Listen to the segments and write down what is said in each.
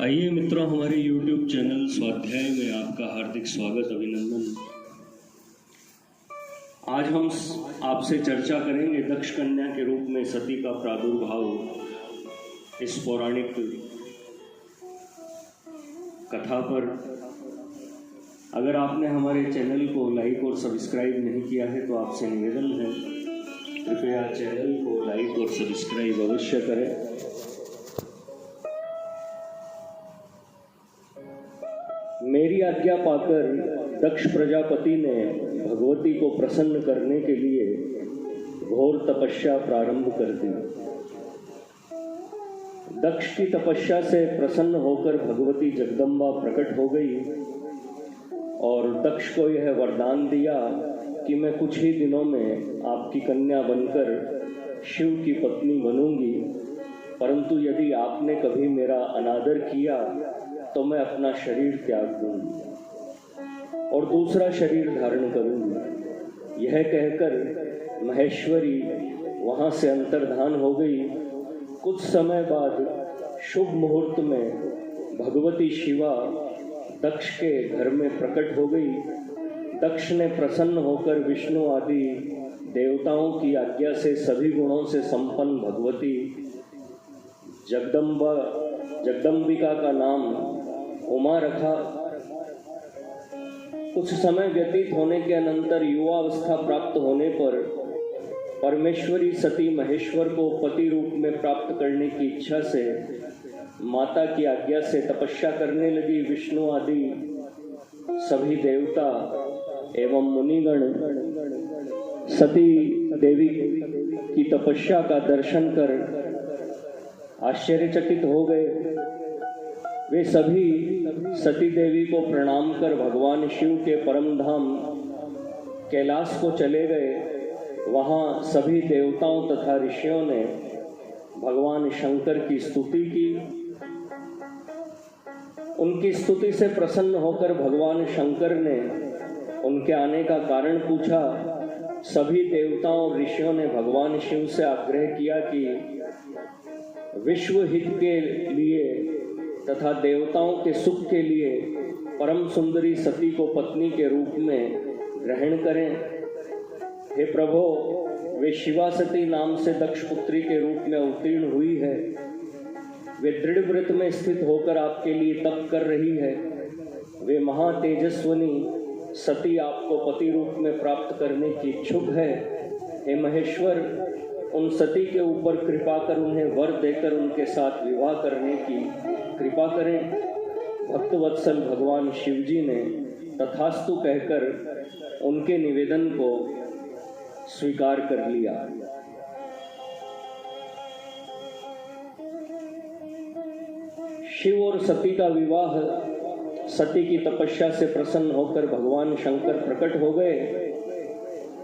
आइए मित्रों, हमारे YouTube चैनल स्वाध्याय में आपका हार्दिक स्वागत, अभिनंदन। आज हम आपसे चर्चा करेंगे दक्ष कन्या के रूप में सती का प्रादुर्भाव इस पौराणिक कथा पर। अगर आपने हमारे चैनल को लाइक और सब्सक्राइब नहीं किया है तो आपसे निवेदन है, कृपया चैनल को लाइक और सब्सक्राइब अवश्य करें। मेरी आज्ञा पाकर दक्ष प्रजापति ने भगवती को प्रसन्न करने के लिए घोर तपस्या प्रारंभ कर दी। दक्ष की तपस्या से प्रसन्न होकर भगवती जगदम्बा प्रकट हो गई और दक्ष को यह वरदान दिया कि मैं कुछ ही दिनों में आपकी कन्या बनकर शिव की पत्नी बनूंगी, परंतु यदि आपने कभी मेरा अनादर किया तो मैं अपना शरीर त्याग दूंगी और दूसरा शरीर धारण करूंगी। यह कहकर महेश्वरी वहां से अंतर्धान हो गई। कुछ समय बाद शुभ मुहूर्त में भगवती शिवा दक्ष के घर में प्रकट हो गई। दक्ष ने प्रसन्न होकर विष्णु आदि देवताओं की आज्ञा से सभी गुणों से संपन्न भगवती जगदम्बिका का नाम उमा रखा। कुछ समय व्यतीत होने के अनंतर युवावस्था प्राप्त होने पर परमेश्वरी सती महेश्वर को पति रूप में प्राप्त करने की इच्छा से माता की आज्ञा से तपस्या करने लगी। विष्णु आदि सभी देवता एवं मुनिगण सती देवी की तपस्या का दर्शन कर आश्चर्यचकित हो गए। वे सभी सती देवी को प्रणाम कर भगवान शिव के परम धाम कैलाश को चले गए। वहाँ सभी देवताओं तथा ऋषियों ने भगवान शंकर की स्तुति की। उनकी स्तुति से प्रसन्न होकर भगवान शंकर ने उनके आने का कारण पूछा। सभी देवताओं और ऋषियों ने भगवान शिव से आग्रह किया कि विश्व हित के लिए तथा देवताओं के सुख के लिए परम सुंदरी सती को पत्नी के रूप में ग्रहण करें। हे प्रभो, वे शिवा सती नाम से दक्ष पुत्री के रूप में अवतीर्ण हुई है। वे दृढ़ व्रत में स्थित होकर आपके लिए तप कर रही है। वे महातेजस्वनी सती आपको पति रूप में प्राप्त करने की इच्छुक है। हे महेश्वर, उन सती के ऊपर कृपा कर उन्हें वर देकर उनके साथ विवाह करने की कृपा करें। भक्तवत्सल भगवान शिवजी ने तथास्तु कहकर उनके निवेदन को स्वीकार कर लिया। शिव और सती का विवाह, सती की तपस्या से प्रसन्न होकर भगवान शंकर प्रकट हो गए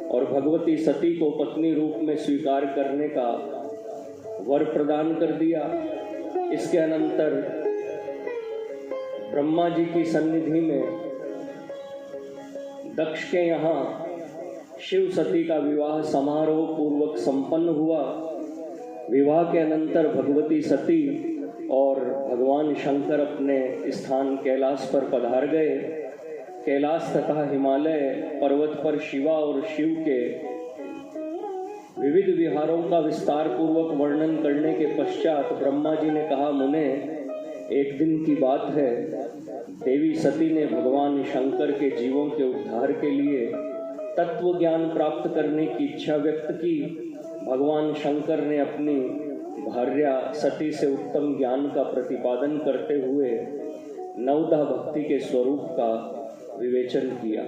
और भगवती सती को पत्नी रूप में स्वीकार करने का वर प्रदान कर दिया। इसके अनंतर ब्रह्मा जी की सन्निधि में दक्ष के यहाँ शिव सती का विवाह समारोह पूर्वक संपन्न हुआ। विवाह के अनंतर भगवती सती और भगवान शंकर अपने स्थान कैलाश पर पधार गए। कैलाश तथा हिमालय पर्वत पर शिवा और शिव के विविध विहारों का विस्तार पूर्वक वर्णन करने के पश्चात ब्रह्मा जी ने कहा, मुने, एक दिन की बात है, देवी सती ने भगवान शंकर के जीवों के उद्धार के लिए तत्व ज्ञान प्राप्त करने की इच्छा व्यक्त की। भगवान शंकर ने अपनी भार्या सती से उत्तम ज्ञान का प्रतिपादन करते हुए नवधा भक्ति के स्वरूप का विवेचन किया।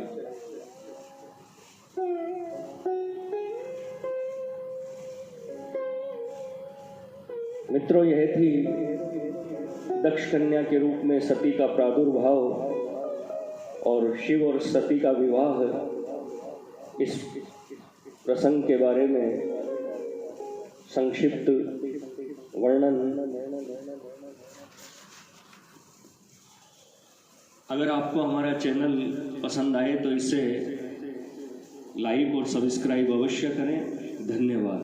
मित्रों, यह थी दक्ष कन्या के रूप में सती का प्रादुर्भाव और शिव और सती का विवाह। इस प्रसंग के बारे में संक्षिप्त वर्णन। अगर आपको हमारा चैनल पसंद आए तो इसे लाइक और सब्सक्राइब अवश्य करें। धन्यवाद।